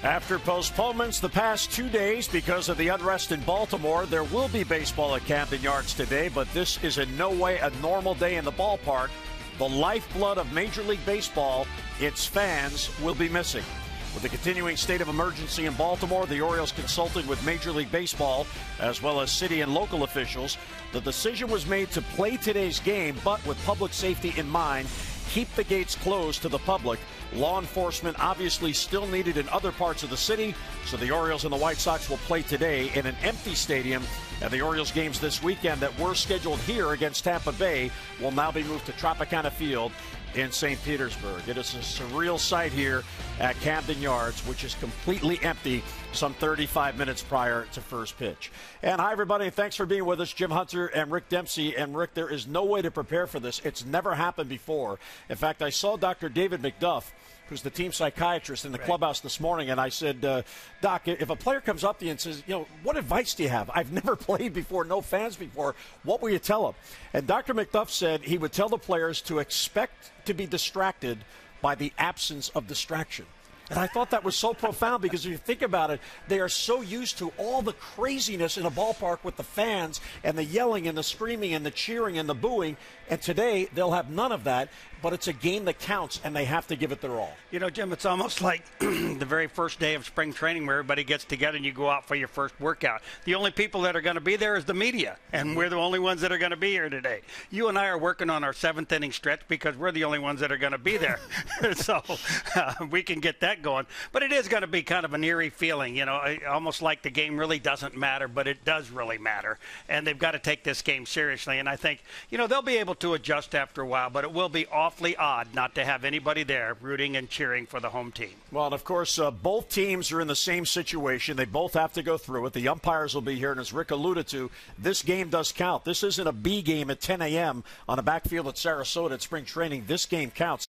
After postponements the past 2 days because of the unrest in Baltimore, there will be baseball at Camden Yards today, but this is in no way a normal day in the ballpark. The lifeblood of Major League Baseball, its fans, will be missing. With the continuing state of emergency in Baltimore, the Orioles consulted with Major League Baseball as well as city and local officials. The decision was made to play today's game, but with public safety in mind, keep the gates closed to the public. Law enforcement obviously still needed in other parts of the city, so the Orioles and the White Sox will play today in an empty stadium. And the Orioles games this weekend that were scheduled here against Tampa Bay will now be moved to Tropicana Field in St. Petersburg. It is a surreal sight here at Camden Yards, which is completely empty some 35 minutes prior to first pitch. And hi, everybody. Thanks for being with us. Jim Hunter and Rick Dempsey. And, Rick, there is no way to prepare for this. It's never happened before. In fact, I saw Dr. David McDuff, who's the team psychiatrist, in the clubhouse this morning, and I said, Doc, if a player comes up to you and says, what advice do you have? I've never played before, no fans before. What will you tell them? And Dr. McDuff said he would tell the players to expect to be distracted by the absence of distraction. And I thought that was so profound because if you think about it, they are so used to all the craziness in a ballpark with the fans and the yelling and the screaming and the cheering and the booing. And today they'll have none of that, but it's a game that counts and they have to give it their all. Jim, it's almost like the very first day of spring training where everybody gets together and you go out for your first workout. The only people that are going to be there is the media, and we're the only ones that are going to be here today. You and I are working on our seventh inning stretch because we're the only ones that are going to be there. So we can get that going. But it is going to be kind of an eerie feeling, almost like the game really doesn't matter, but it does really matter. And they've got to take this game seriously. And I think, they'll be able to adjust after a while, but it will be awfully odd not to have anybody there rooting and cheering for the home team. Well, and of course, both teams are in the same situation. They both have to go through it. The umpires will be here, and as Rick alluded to, this game does count. This isn't a B game at 10 a.m. on a backfield at Sarasota at spring training. This game counts.